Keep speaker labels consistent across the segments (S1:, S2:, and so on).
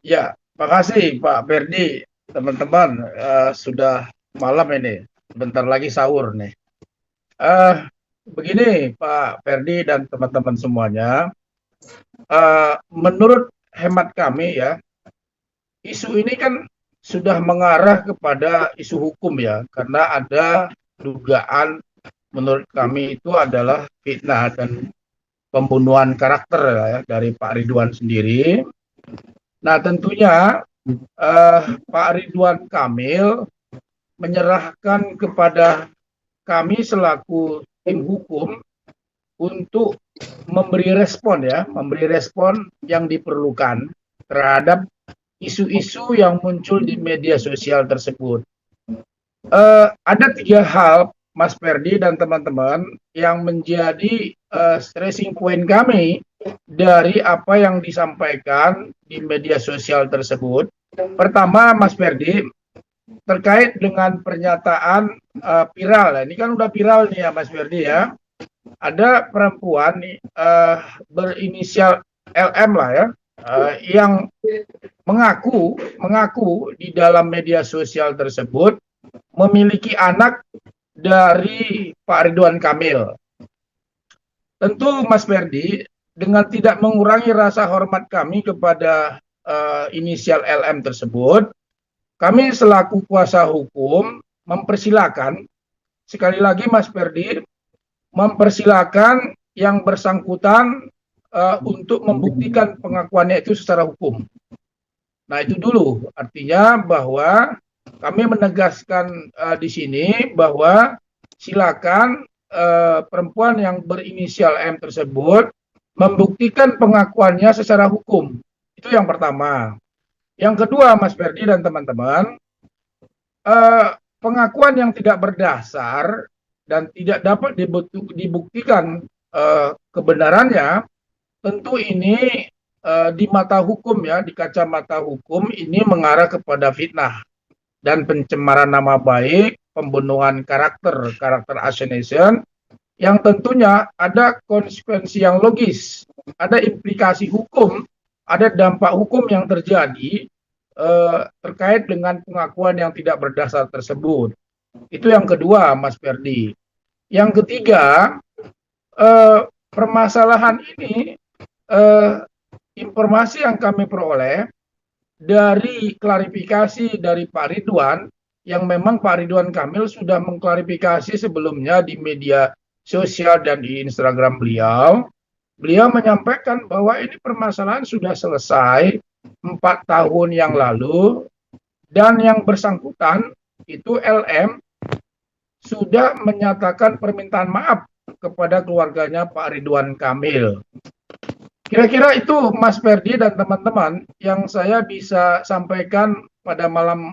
S1: Ya, makasih Pak Ferdi, teman-teman, sudah malam ini, bentar lagi sahur nih. Eh, Begini Pak Ferdi dan teman-teman semuanya, menurut hemat kami ya, isu ini kan sudah mengarah kepada isu hukum ya, karena ada dugaan menurut kami itu adalah fitnah dan pembunuhan karakter ya, dari Pak Ridwan sendiri. Nah, tentunya Pak Ridwan Kamil menyerahkan kepada kami selaku tim hukum untuk memberi respon yang diperlukan terhadap isu-isu yang muncul di media sosial tersebut. Ada tiga hal, Mas Ferdi dan teman-teman, yang menjadi stressing point kami dari apa yang disampaikan di media sosial tersebut. Pertama, Mas Ferdi, terkait dengan pernyataan viral. Ini kan udah viral nih ya Mas Ferdi ya. Ada perempuan nih berinisial LM lah ya, yang mengaku di dalam media sosial tersebut memiliki anak dari Pak Ridwan Kamil. Tentu Mas Ferdi, dengan tidak mengurangi rasa hormat kami kepada inisial LM tersebut, kami selaku kuasa hukum mempersilahkan, sekali lagi Mas Ferdi, mempersilahkan yang bersangkutan untuk membuktikan pengakuannya itu secara hukum. Nah itu dulu, artinya bahwa kami menegaskan di sini bahwa silakan perempuan yang berinisial M tersebut membuktikan pengakuannya secara hukum. Itu yang pertama. Yang kedua, Mas Ferdi dan teman-teman, pengakuan yang tidak berdasar dan tidak dapat dibuktikan kebenarannya, tentu ini di mata hukum ya, di kacamata hukum ini mengarah kepada fitnah dan pencemaran nama baik, pembunuhan karakter assassination, yang tentunya ada konsekuensi yang logis, ada implikasi hukum, ada dampak hukum yang terjadi terkait dengan pengakuan yang tidak berdasar tersebut. Itu yang kedua, Mas Ferdi. Yang ketiga, permasalahan ini, informasi yang kami peroleh dari klarifikasi dari Pak Ridwan, yang memang Pak Ridwan Kamil sudah mengklarifikasi sebelumnya di media sosial dan di Instagram beliau. Beliau menyampaikan bahwa ini permasalahan sudah selesai 4 tahun yang lalu, dan yang bersangkutan itu LM sudah menyatakan permintaan maaf kepada keluarganya Pak Ridwan Kamil. Kira-kira itu Mas Ferdi dan teman-teman yang saya bisa sampaikan pada malam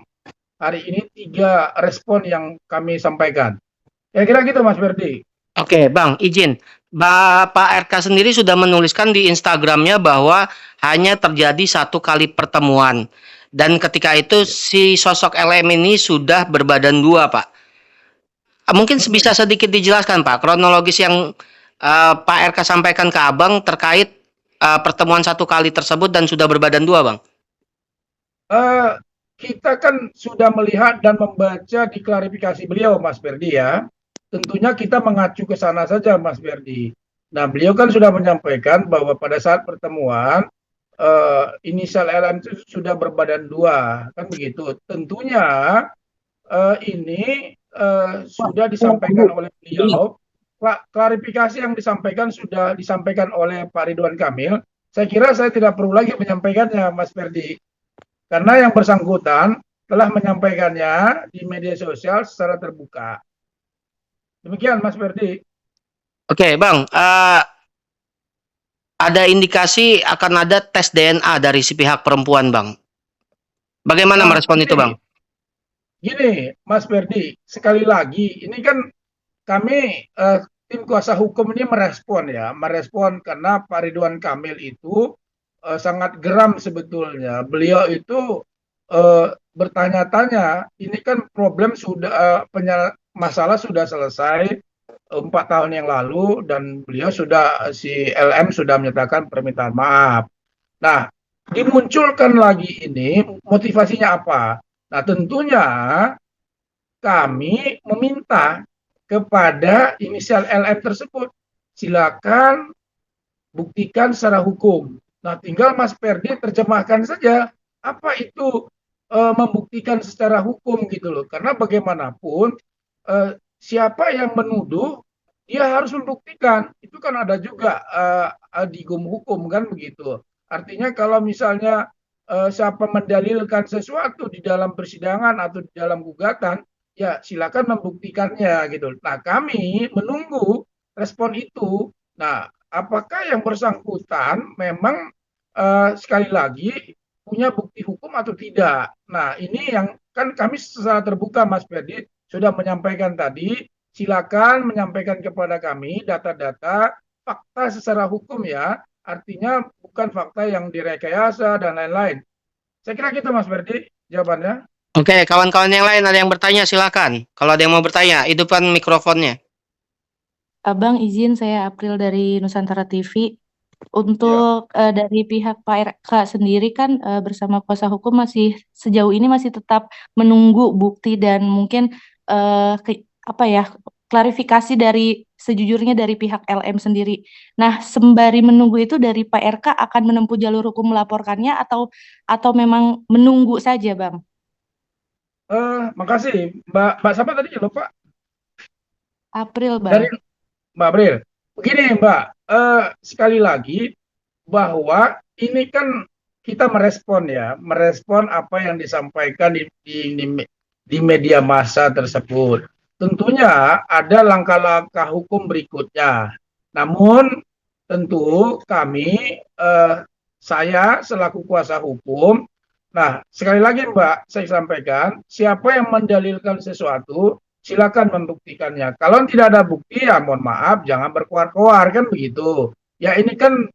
S1: hari ini, 3 respon yang kami sampaikan. Kira-kira gitu Mas Ferdi.
S2: Oke, Bang, izin. Bapak RK sendiri sudah menuliskan di Instagramnya bahwa hanya terjadi 1 kali pertemuan. Dan ketika itu si sosok LM ini sudah berbadan 2, Pak. Mungkin bisa sedikit dijelaskan, Pak, kronologis yang Pak RK sampaikan ke Abang terkait pertemuan 1 kali tersebut dan sudah berbadan 2, Bang.
S1: Kita kan sudah melihat dan membaca di klarifikasi beliau, Mas Ferdi ya. Tentunya kita mengacu ke sana saja, Mas Ferdi. Nah, beliau kan sudah menyampaikan bahwa pada saat pertemuan inisial LM itu sudah berbadan 2, kan begitu. Tentunya ini sudah disampaikan oleh beliau. Klarifikasi yang disampaikan sudah disampaikan oleh Pak Ridwan Kamil. Saya kira saya tidak perlu lagi menyampaikannya, Mas Ferdi, karena yang bersangkutan telah menyampaikannya di media sosial secara terbuka. Demikian Mas Ferdi.
S2: Oke, Bang. Ada indikasi akan ada tes DNA dari si pihak perempuan, Bang. Bagaimana merespon itu, Bang?
S1: Gini, Mas Ferdi, sekali lagi, ini kan kami tim kuasa hukum ini merespon karena Pak Ridwan Kamil itu sangat geram sebetulnya. Beliau itu bertanya-tanya, ini kan problem sudah masalah sudah selesai 4 tahun yang lalu, dan beliau sudah, si LM sudah menyatakan permintaan maaf. Nah, dimunculkan lagi ini motivasinya apa? Nah, tentunya kami meminta kepada inisial LM tersebut, silakan buktikan secara hukum. Nah, tinggal Mas Ferdi terjemahkan saja apa itu membuktikan secara hukum gitu loh. Karena bagaimanapun siapa yang menuduh dia harus membuktikan. Itu kan ada juga di hukum kan begitu. Artinya kalau misalnya siapa mendalilkan sesuatu di dalam persidangan atau di dalam gugatan, ya silakan membuktikannya gitu. Nah, kami menunggu respon itu. Nah, apakah yang bersangkutan memang sekali lagi punya bukti hukum atau tidak? Nah, ini yang kan kami secara terbuka Mas Ferdi sudah menyampaikan tadi, silakan menyampaikan kepada kami data-data fakta secara hukum ya, artinya bukan fakta yang direkayasa dan lain-lain. Saya kira gitu Mas Ferdi jawabannya.
S2: Oke, kawan-kawan yang lain ada yang bertanya silakan. Kalau ada yang mau bertanya, hidupkan mikrofonnya.
S3: Abang izin saya April dari Nusantara TV.
S1: Ya.
S3: Untuk dari pihak Pak RK sendiri kan bersama kuasa hukum masih sejauh ini masih tetap menunggu bukti dan mungkin apa ya klarifikasi dari sejujurnya dari pihak LM sendiri. Nah, sembari menunggu itu dari Pak RK akan menempuh jalur hukum melaporkannya atau memang menunggu saja, Bang?
S1: Makasih Mbak siapa tadi lupa
S3: April,
S1: dari
S3: Bang.
S1: Mbak April. Begini Mbak, sekali lagi bahwa ini kan kita merespon ya, merespon apa yang disampaikan di media massa tersebut. Tentunya ada langkah-langkah hukum berikutnya. Namun tentu kami, saya selaku kuasa hukum, nah sekali lagi Mbak, saya sampaikan, siapa yang mendalilkan sesuatu, silakan membuktikannya. Kalau tidak ada bukti ya mohon maaf, jangan berkoar-koar kan begitu. Ya ini kan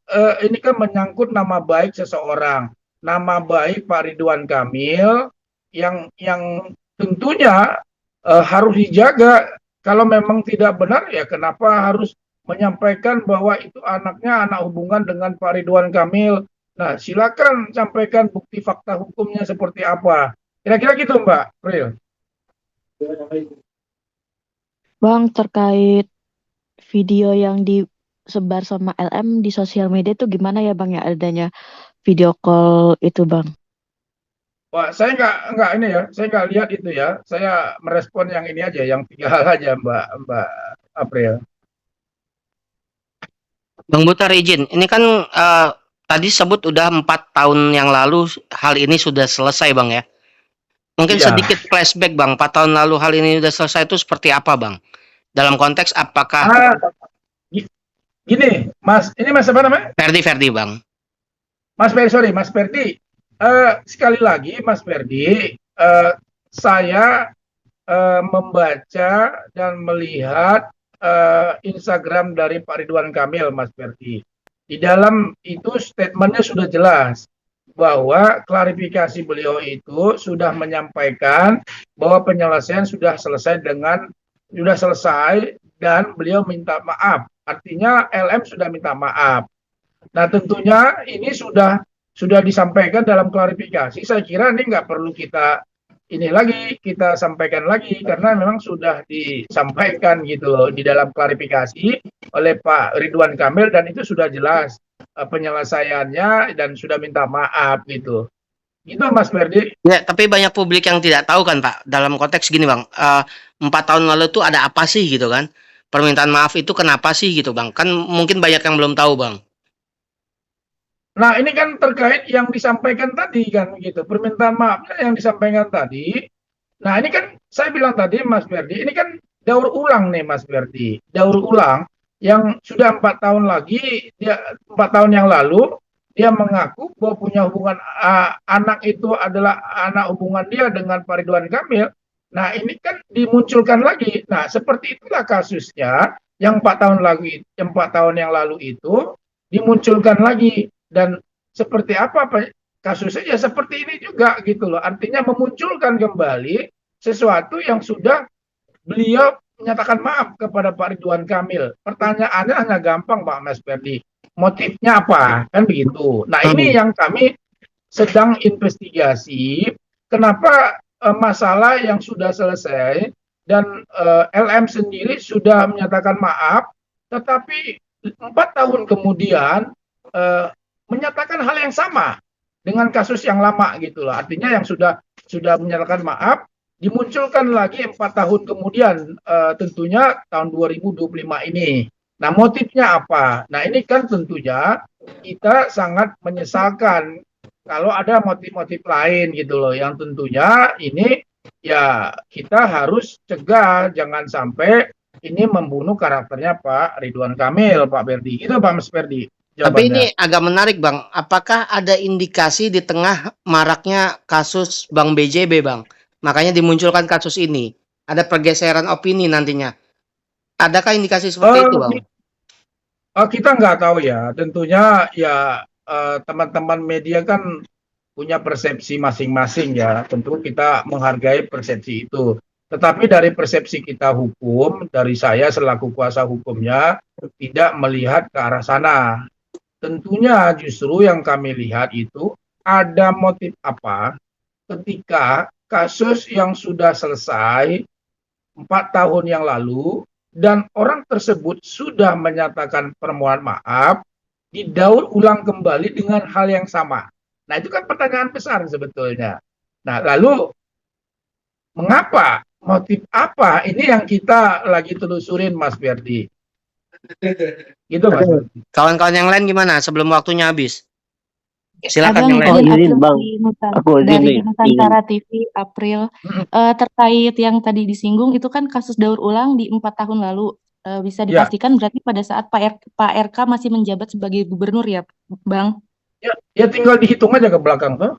S1: menyangkut nama baik seseorang, nama baik Pak Ridwan Kamil yang tentunya harus dijaga. Kalau memang tidak benar ya kenapa harus menyampaikan bahwa itu anaknya anak hubungan dengan Pak Ridwan Kamil. Nah, silakan sampaikan bukti fakta hukumnya seperti apa. Kira-kira gitu Mbak Pril.
S4: Bang, terkait video yang disebar sama LM di sosial media itu gimana ya Bang ya adanya video call itu Bang?
S1: Wah, saya nggak ini ya, saya nggak lihat itu ya. Saya merespon yang ini aja, yang 3 hal aja Mbak April.
S2: Bang Butar izin, ini kan tadi sebut udah 4 tahun yang lalu hal ini sudah selesai Bang ya. Mungkin
S1: Iya.
S2: sedikit flashback Bang, 4 tahun lalu hal ini sudah selesai itu seperti apa Bang? Dalam konteks apakah
S1: Gini, Mas, ini Mas apa namanya?
S2: Ferdi Bang?
S1: Mas Ferdi, sorry, Mas Ferdi. Sekali lagi, Mas Ferdi, saya membaca dan melihat Instagram dari Pak Ridwan Kamil, Mas Ferdi. Di dalam itu statementnya sudah jelas bahwa klarifikasi beliau itu sudah menyampaikan bahwa penyelesaian sudah selesai dan beliau minta maaf. Artinya LM sudah minta maaf. Nah, tentunya ini sudah disampaikan dalam klarifikasi. Saya kira ini nggak perlu kita sampaikan lagi karena memang sudah disampaikan gitu loh di dalam klarifikasi oleh Pak Ridwan Kamil dan itu sudah jelas penyelesaiannya dan sudah minta maaf gitu. Itu Mas Ferdi.
S2: Ya, tapi banyak publik yang tidak tahu kan Pak. Dalam konteks gini Bang, 4 tahun lalu tuh ada apa sih gitu kan? Permintaan maaf itu kenapa sih gitu Bang? Kan mungkin banyak yang belum tahu Bang.
S1: Nah, ini kan terkait yang disampaikan tadi kan gitu. Permintaan maafnya yang disampaikan tadi. Nah, ini kan saya bilang tadi Mas Ferdi, ini kan daur ulang nih Mas Ferdi. Daur ulang yang sudah 4 tahun lagi, 4 tahun yang lalu dia mengaku bahwa punya hubungan anak itu adalah anak hubungan dia dengan Pak Ridwan Kamil. Nah, ini kan dimunculkan lagi. Nah, seperti itulah kasusnya yang 4 tahun yang lalu itu dimunculkan lagi. Dan seperti apa kasusnya ya seperti ini juga gitu loh. Artinya memunculkan kembali sesuatu yang sudah beliau menyatakan maaf kepada Pak Ridwan Kamil. Pertanyaannya hanya gampang Pak Mas Ferdi. Motifnya apa? Kan begitu. Nah, ini yang kami sedang investigasi kenapa masalah yang sudah selesai dan LM sendiri sudah menyatakan maaf, tetapi 4 tahun kemudian menyatakan hal yang sama dengan kasus yang lama gitu loh. Artinya yang sudah menyatakan maaf dimunculkan lagi 4 tahun kemudian, tentunya tahun 2025 ini. Nah, motifnya apa? Nah, ini kan tentunya kita sangat menyesalkan kalau ada motif-motif lain gitu loh, yang tentunya ini ya kita harus cegah, jangan sampai ini membunuh karakternya Pak Ridwan Kamil, Pak Ferdi. Gitu Pak Mas Ferdi
S2: Tapi ini
S1: jawabannya.
S2: agak menarik, Bang. Apakah ada indikasi di tengah maraknya kasus Bang BJB, Bang? Makanya dimunculkan kasus ini. Ada pergeseran opini nantinya. Adakah indikasi seperti itu, Bang?
S1: Kita nggak tahu ya, tentunya ya teman-teman media kan punya persepsi masing-masing ya, tentu kita menghargai persepsi itu. Tetapi dari persepsi kita hukum, dari saya selaku kuasa hukumnya, tidak melihat ke arah sana. Tentunya justru yang kami lihat itu ada motif apa ketika kasus yang sudah selesai 4 tahun yang lalu dan orang tersebut sudah menyatakan permohonan maaf, didaur ulang kembali dengan hal yang sama. Nah, itu kan pertanyaan besar sebetulnya. Nah, lalu mengapa? Motif apa? Ini yang kita lagi telusurin, Mas Ferdi. Gitu, Mas Ferdi.
S2: Kawan-kawan yang lain gimana sebelum waktunya habis? Silakan
S3: Abang
S2: yang lain.
S3: izin
S4: izin,
S3: April
S4: Bang. Aku izin
S3: dari
S4: nih,
S3: Nusantara TV April.
S1: Mm-mm.
S3: Terkait yang tadi disinggung itu kan kasus daur ulang di 4 tahun lalu. Bisa
S1: Ya,
S3: dipastikan berarti pada saat Pak RK masih menjabat sebagai gubernur ya, Bang?
S1: ya tinggal dihitung aja ke belakang tuh.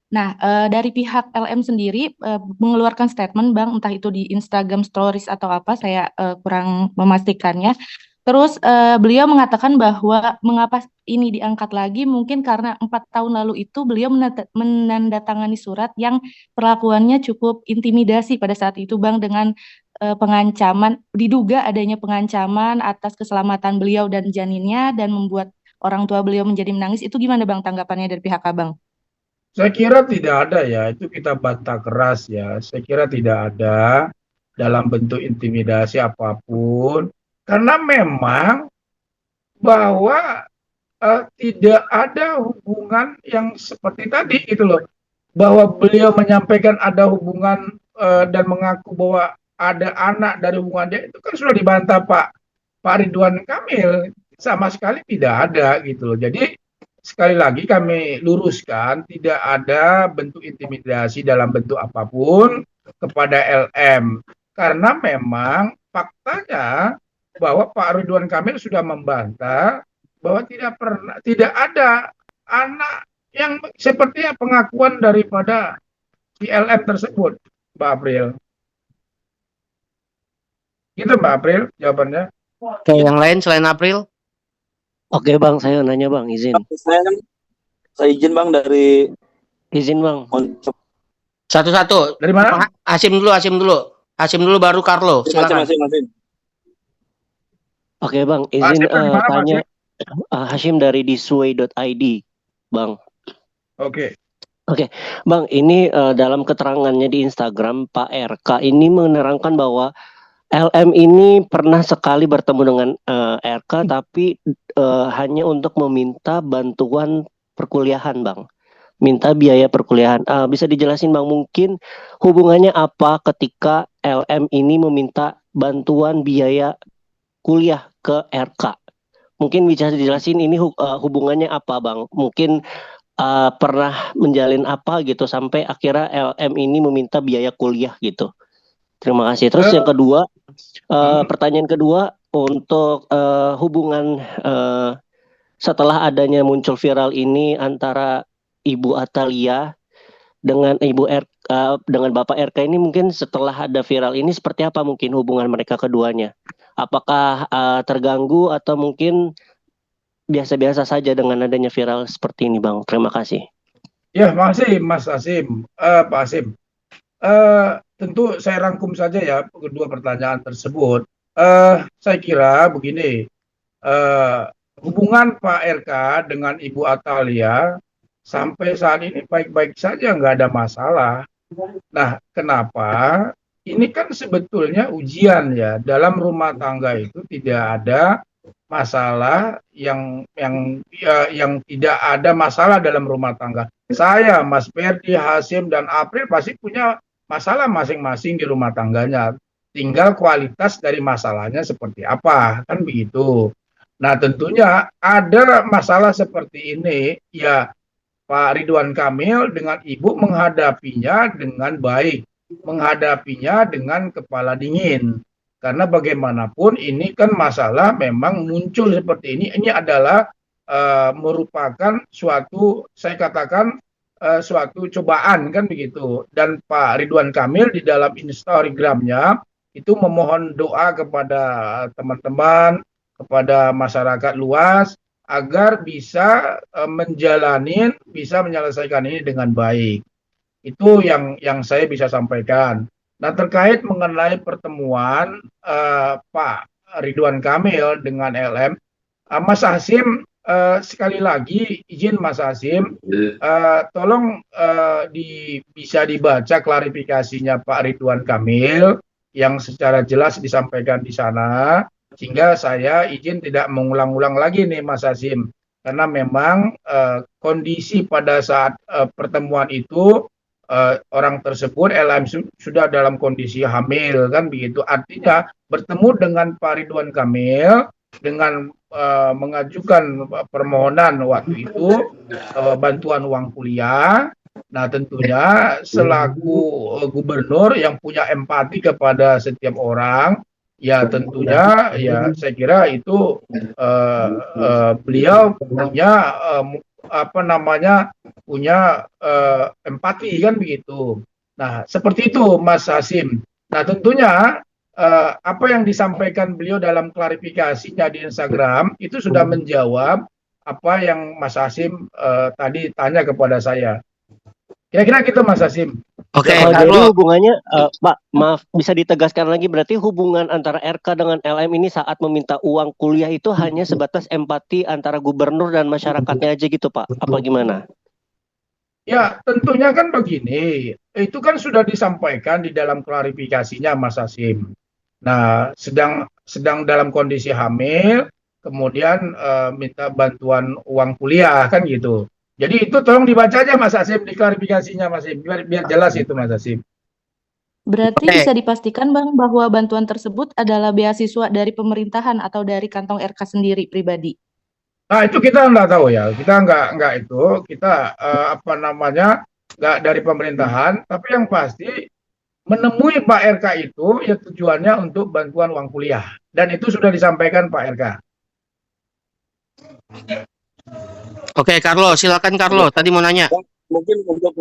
S3: Nah, dari pihak LM sendiri mengeluarkan statement, Bang, entah itu di Instagram Stories atau apa, saya kurang memastikannya. Terus beliau mengatakan bahwa mengapa ini diangkat lagi, mungkin karena 4 tahun lalu itu beliau menandatangani surat yang perlakuannya cukup intimidasi pada saat itu, Bang, dengan pengancaman, diduga adanya pengancaman atas keselamatan beliau dan janinnya dan membuat orang tua beliau menjadi menangis. Itu gimana, Bang, tanggapannya dari pihak Abang?
S1: Saya kira tidak ada ya, itu kita bantah keras ya. Saya kira tidak ada dalam bentuk intimidasi apapun, karena memang bahwa tidak ada hubungan yang seperti tadi gitu loh, bahwa beliau menyampaikan ada hubungan dan mengaku bahwa ada anak dari hubungan dia, itu kan sudah dibantah Pak Ridwan Kamil, sama sekali tidak ada gitu loh. Jadi sekali lagi kami luruskan, tidak ada bentuk intimidasi dalam bentuk apapun kepada LM, karena memang faktanya bahwa Pak Ridwan Kamil sudah membantah bahwa tidak ada anak yang sepertinya pengakuan daripada si LM tersebut, Mbak April. Gitu Mbak April jawabannya.
S2: Oke, yang lain selain April?
S5: Oke Bang, saya nanya Bang, izin.
S6: Saya izin Bang dari
S5: Izin Bang.
S2: Satu-satu.
S1: Dari mana?
S2: Hasim dulu. Hasim dulu baru Carlo. Silakan.
S6: masing-masing.
S5: Oke Bang,
S1: Pak
S5: izin
S1: Hasim dari mana, Pak
S5: tanya
S1: Hasim?
S5: Hashim dari disway.id, Bang.
S1: Oke.
S5: Bang, ini dalam keterangannya di Instagram Pak RK ini menerangkan bahwa LM ini pernah sekali bertemu dengan RK tapi hanya untuk meminta bantuan perkuliahan, Bang. Minta biaya perkuliahan. Bisa dijelasin Bang, mungkin hubungannya apa ketika LM ini meminta bantuan biaya kuliah ke RK? Mungkin bisa dijelasin ini hubungannya apa, Bang? Mungkin pernah menjalin apa gitu sampai akhirnya LM ini meminta biaya kuliah gitu. Terima kasih. Terus yang kedua, pertanyaan kedua untuk hubungan setelah adanya muncul viral ini antara Ibu Atalia dengan dengan Bapak RK ini, mungkin setelah ada viral ini seperti apa mungkin hubungan mereka keduanya? Apakah terganggu atau mungkin biasa-biasa saja dengan adanya viral seperti ini, Bang? Terima kasih.
S1: Ya, makasih Mas Hasim. Pak Hasim. Tentu saya rangkum saja ya kedua pertanyaan tersebut. Saya kira begini, hubungan Pak RK dengan Ibu Atalia sampai saat ini baik-baik saja, nggak ada masalah. Nah, kenapa? Ini kan sebetulnya ujian ya. Dalam rumah tangga itu tidak ada masalah yang tidak ada masalah dalam rumah tangga. Saya, Mas Ferdi, Hasim, dan April pasti punya masalah masing-masing di rumah tangganya. Tinggal kualitas dari masalahnya seperti apa, kan begitu. Nah, tentunya ada masalah seperti ini, ya Pak Ridwan Kamil dengan Ibu menghadapinya dengan baik, menghadapinya dengan kepala dingin. Karena bagaimanapun ini kan masalah memang muncul seperti ini adalah merupakan suatu, saya katakan suatu cobaan kan begitu. Dan Pak Ridwan Kamil di dalam Instagramnya itu memohon doa kepada teman-teman, kepada masyarakat luas agar bisa bisa menyelesaikan ini dengan baik. Itu yang saya bisa sampaikan. Nah, terkait mengenai pertemuan Pak Ridwan Kamil dengan LM, Mas Hasim, sekali lagi izin Mas Hasim, tolong bisa dibaca klarifikasinya Pak Ridwan Kamil yang secara jelas disampaikan di sana, sehingga saya izin tidak mengulang-ulang lagi nih Mas Hasim, karena memang kondisi pada saat pertemuan itu orang tersebut LM sudah dalam kondisi hamil kan begitu, artinya bertemu dengan Pak Ridwan Kamil dengan mengajukan permohonan waktu itu bantuan uang kuliah. Nah, tentunya selaku gubernur yang punya empati kepada setiap orang, ya tentunya ya saya kira itu beliau punya punya empati kan begitu. Nah, seperti itu Mas Hasim. Nah, tentunya apa yang disampaikan beliau dalam klarifikasinya di Instagram itu sudah menjawab apa yang Mas Hasim tadi tanya kepada saya. Kira-kira gitu Mas Hasim.
S2: Oke,
S5: jadi hubungannya, Pak, maaf, bisa ditegaskan lagi, berarti hubungan antara RK dengan LM ini saat meminta uang kuliah itu hanya sebatas empati antara gubernur dan masyarakatnya aja gitu, Pak? Apa gimana?
S1: Ya, tentunya kan begini, itu kan sudah disampaikan di dalam klarifikasinya Mas Hasim. Nah, sedang dalam kondisi hamil, kemudian minta bantuan uang kuliah kan gitu. Jadi itu tolong dibaca aja Mas Hasim di klarifikasinya Mas Hasim, biar jelas itu Mas Hasim.
S3: Berarti bisa dipastikan Bang bahwa bantuan tersebut adalah beasiswa dari pemerintahan atau dari kantong RK sendiri pribadi?
S1: Nah, itu kita nggak tahu ya, kita nggak itu, kita nggak dari pemerintahan, tapi yang pasti menemui Pak RK itu ya tujuannya untuk bantuan uang kuliah, dan itu sudah disampaikan Pak RK.
S2: Oke, Carlo, silakan Carlo. Tadi mau nanya.
S6: Mungkin untuk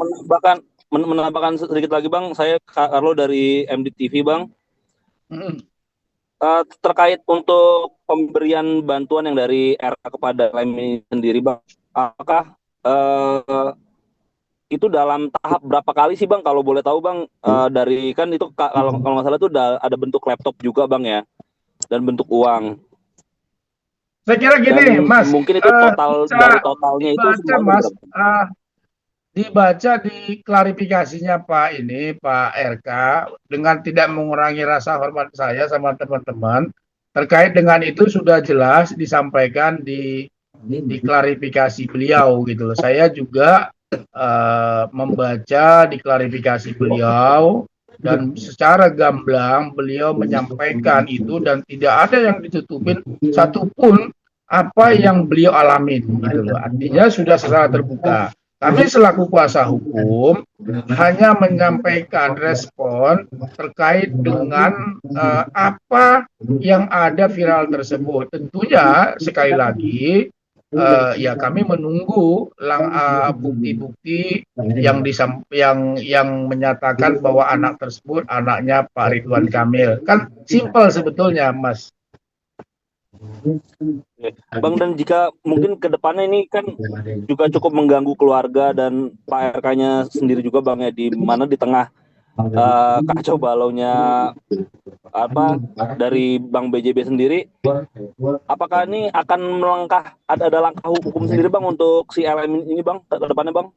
S6: menambahkan sedikit lagi Bang, saya Carlo dari MDTV Bang. Terkait untuk pemberian bantuan yang dari RK kepada LM ini sendiri Bang, apakah itu dalam tahap berapa kali sih Bang, kalau boleh tahu Bang? Dari kan itu kalau nggak salah itu ada bentuk laptop juga Bang ya, dan bentuk uang.
S1: Saya kira gini,
S6: dan
S1: Mas.
S6: Mungkin itu total dari totalnya itu semua
S1: Mas, dibaca di klarifikasinya Pak RK dengan tidak mengurangi rasa hormat saya sama teman-teman. Terkait dengan itu sudah jelas disampaikan di klarifikasi beliau gitu loh. Saya juga membaca di klarifikasi beliau dan secara gamblang beliau menyampaikan itu dan tidak ada yang ditutupin satupun apa yang beliau alamin gitu loh. Artinya sudah secara terbuka. Kami selaku kuasa hukum hanya menyampaikan respon terkait dengan apa yang ada viral tersebut. Tentunya sekali lagi ya kami menunggu bukti-bukti yang menyatakan bahwa anak tersebut anaknya Pak Ridwan Kamil. Kan simpel sebetulnya, Mas.
S6: Bang, dan jika mungkin ke depannya ini kan juga cukup mengganggu keluarga dan Pak RK-nya sendiri juga Bang ya, di mana di tengah kacau balaunya apa dari Bang BJB sendiri, apakah ini akan ada langkah hukum sendiri Bang untuk si LM ini Bang ke depannya Bang?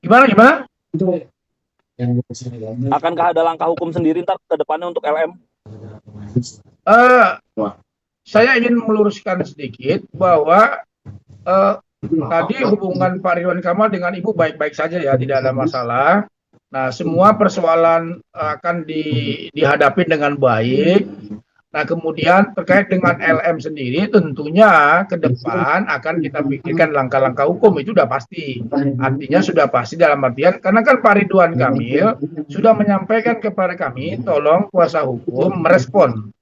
S1: Gimana?
S6: Akankah ada langkah hukum sendiri ntar ke depannya untuk LM?
S1: Saya ingin meluruskan sedikit bahwa tadi hubungan Pak Ridwan Kamil dengan Ibu baik-baik saja ya, tidak ada masalah. Nah, semua persoalan akan dihadapi dengan baik. Nah, kemudian terkait dengan LM sendiri, tentunya ke depan akan kita pikirkan langkah-langkah hukum, itu sudah pasti. Artinya sudah pasti dalam artian, karena kan Pak Ridwan Kamil sudah menyampaikan kepada kami, tolong kuasa hukum merespon.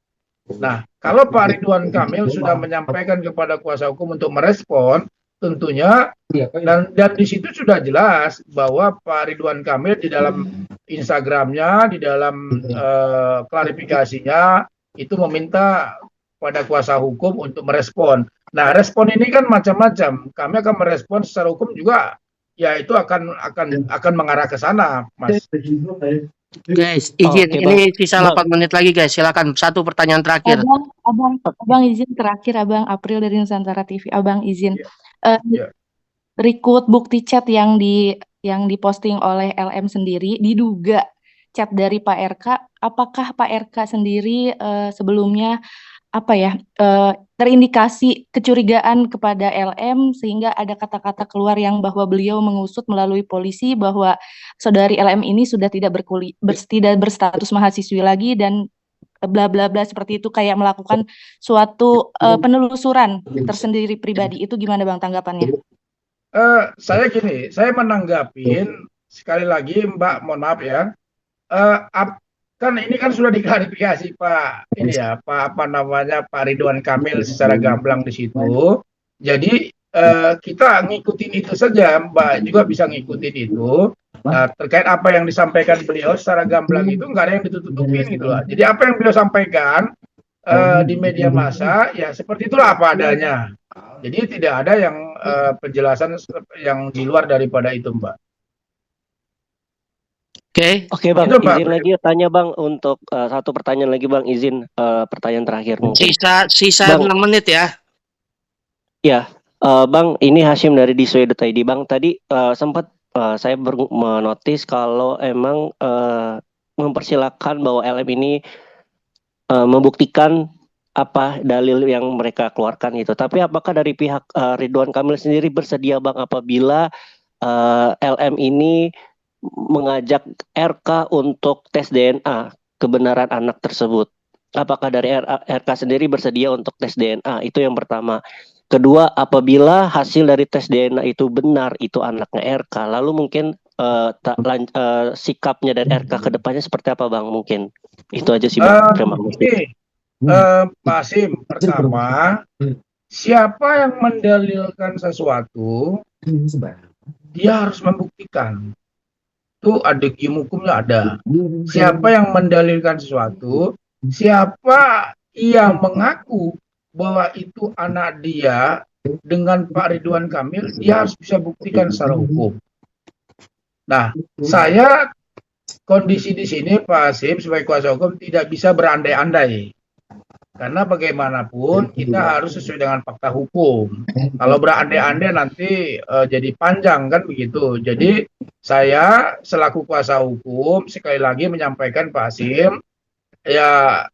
S1: Nah, kalau Pak Ridwan Kamil sudah menyampaikan kepada kuasa hukum untuk merespon, tentunya dan di situ sudah jelas bahwa Pak Ridwan Kamil di dalam Instagramnya, di dalam klarifikasinya itu meminta pada kuasa hukum untuk merespon. Nah, respon ini kan macam-macam. Kami akan merespon secara hukum juga, ya itu akan mengarah ke sana, Mas.
S2: Guys, izin, ini sisa 8 menit lagi guys, silakan satu pertanyaan terakhir.
S3: Abang izin terakhir, Abang April dari Nusantara TV, Abang izin. Record bukti chat yang diposting oleh LM sendiri diduga chat dari Pak RK. Apakah Pak RK sendiri sebelumnya terindikasi kecurigaan kepada LM sehingga ada kata-kata keluar yang bahwa beliau mengusut melalui polisi bahwa saudari LM ini sudah tidak berstatus mahasiswi lagi dan bla bla bla seperti itu, kayak melakukan suatu penelusuran tersendiri pribadi. Itu gimana Bang tanggapannya?
S1: Saya menanggapin sekali lagi Mbak, mohon maaf ya. Kan ini kan sudah diklarifikasi Pak Ridwan Kamil secara gamblang di situ. Jadi kita ngikutin itu saja, Mbak juga bisa ngikutin itu. Nah, terkait apa yang disampaikan beliau secara gamblang itu nggak ada yang ditutup-tutupin gitu loh. Jadi apa yang beliau sampaikan di media massa ya seperti itulah apa adanya. Jadi tidak ada yang penjelasan yang di luar daripada itu, Mbak.
S5: Oke Bang, izin lagi tanya Bang untuk satu pertanyaan lagi Bang, izin pertanyaan terakhir mungkin.
S2: Sisa 6 menit ya.
S5: Ya, Bang, ini Hashim dari disway.id Bang. Tadi sempat saya menotis kalau emang mempersilahkan bahwa LM ini membuktikan apa dalil yang mereka keluarkan itu. Tapi apakah dari pihak Ridwan Kamil sendiri bersedia Bang apabila LM ini mengajak RK untuk tes DNA kebenaran anak tersebut? Apakah dari RK sendiri bersedia untuk tes DNA? Itu yang pertama. Kedua, apabila hasil dari tes DNA itu benar itu anaknya RK, lalu mungkin sikapnya dari RK ke depannya seperti apa Bang? Mungkin itu aja sih Bang. Terima kasih.
S1: Pak Hasim, pertama, siapa yang mendalilkan sesuatu, dia harus membuktikan. Itu ada hukumnya ada. Siapa yang mendalilkan sesuatu, siapa yang mengaku bahwa itu anak dia dengan Pak Ridwan Kamil, dia harus bisa buktikan secara hukum. Nah, saya kondisi di sini Pak Hasim sebagai kuasa hukum tidak bisa berandai-andai. Karena bagaimanapun kita harus sesuai dengan fakta hukum. Kalau berandai-andai nanti jadi panjang kan begitu. Jadi saya selaku kuasa hukum sekali lagi menyampaikan Pak Hasim, ya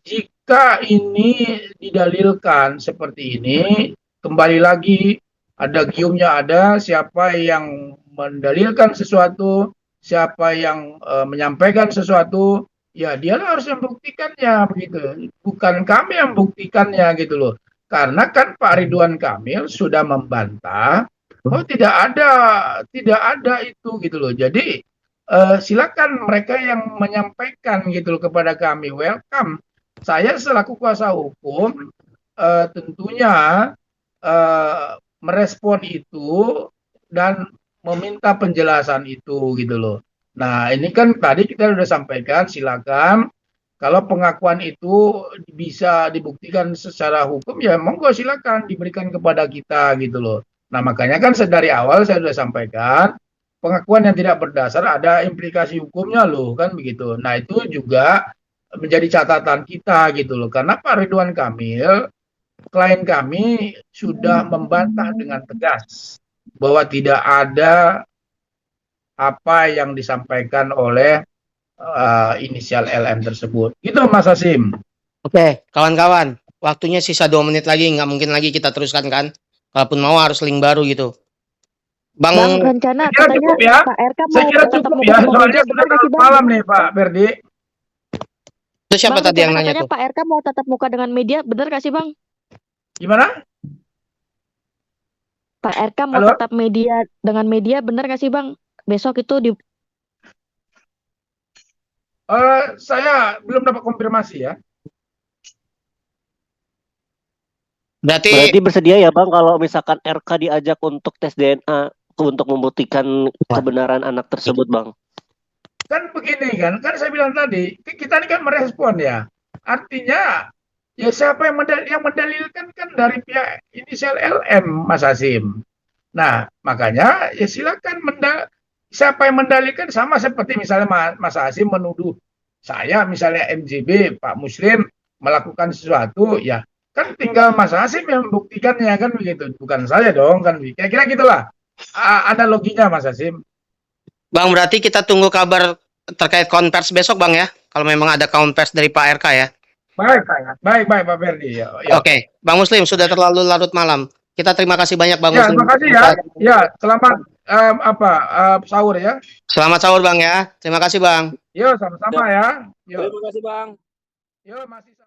S1: jika ini didalilkan seperti ini, kembali lagi ada giumnya, ada siapa yang mendalilkan sesuatu, siapa yang menyampaikan sesuatu, ya dia harus membuktikannya begitu, bukan kami yang membuktikannya gitu loh. Karena kan Pak Ridwan Kamil sudah membantah, oh tidak ada itu gitu loh. Jadi silakan mereka yang menyampaikan gitu loh kepada kami, welcome. Saya selaku kuasa hukum tentunya merespon itu dan meminta penjelasan itu gitu loh. Nah, ini kan tadi kita sudah sampaikan, silakan kalau pengakuan itu bisa dibuktikan secara hukum, ya monggo silakan diberikan kepada kita gitu loh. Nah, makanya kan dari awal saya sudah sampaikan, pengakuan yang tidak berdasar ada implikasi hukumnya loh, kan begitu. Nah, itu juga menjadi catatan kita gitu loh. Karena Pak Ridwan Kamil, klien kami sudah membantah dengan tegas bahwa tidak ada apa yang disampaikan oleh inisial LM tersebut. Gitu Mas Hasim.
S2: Oke, kawan-kawan, waktunya sisa 2 menit lagi, nggak mungkin lagi kita teruskan kan? Kalaupun mau harus link baru gitu.
S4: Bang, rencana
S1: Saya kira
S4: katanya
S1: cukup ya.
S4: Pak RK
S1: Saya
S4: mau
S1: kira
S4: tetap
S1: cukup
S4: muka
S1: ya,
S4: sama
S1: soalnya
S4: media,
S1: sudah
S4: benar nggak sih
S1: terlalu
S4: Bang?
S1: malam nih Pak Ferdi.
S2: Itu siapa
S4: Bang,
S2: tadi yang
S4: rencana
S2: nanya
S4: katanya
S2: tuh?
S4: Pak RK mau tetap muka dengan media, benar nggak sih Bang?
S1: Gimana?
S4: Pak RK mau
S1: Halo?
S4: tetap media dengan media, benar nggak sih Bang? Besok itu di
S1: Saya belum dapat konfirmasi ya.
S2: Berarti
S5: Berarti bersedia ya Bang kalau misalkan RK diajak untuk tes DNA untuk membuktikan kebenaran anak tersebut Bang.
S1: Kan begini kan saya bilang tadi, kita ini kan merespon ya. Artinya, ya siapa yang mendalilkan kan dari pihak inisial LM, Mas Hasim. Nah, makanya ya silakan siapa yang mendalilkan sama seperti misalnya Mas Hasim menuduh saya misalnya MJB, Pak Muslim melakukan sesuatu, ya kan tinggal Mas Hasim yang membuktikannya kan begitu, bukan saya dong kan. Kira-kira gitulah analoginya Mas Hasim.
S2: Bang, berarti kita tunggu kabar terkait konvers besok Bang ya. Kalau memang ada konvers dari Pak RK ya.
S1: Baik Pak Ferdi. Ya.
S2: Oke, Bang Muslim sudah terlalu larut malam. Kita terima kasih banyak Bang
S1: Ya,
S2: Muslim.
S1: terima kasih ya. Ya, selamat sahur ya.
S2: Selamat sahur Bang ya. Terima kasih Bang.
S1: Yo, sama-sama ya. Yo.
S6: Terima kasih Bang.
S1: Yo, masih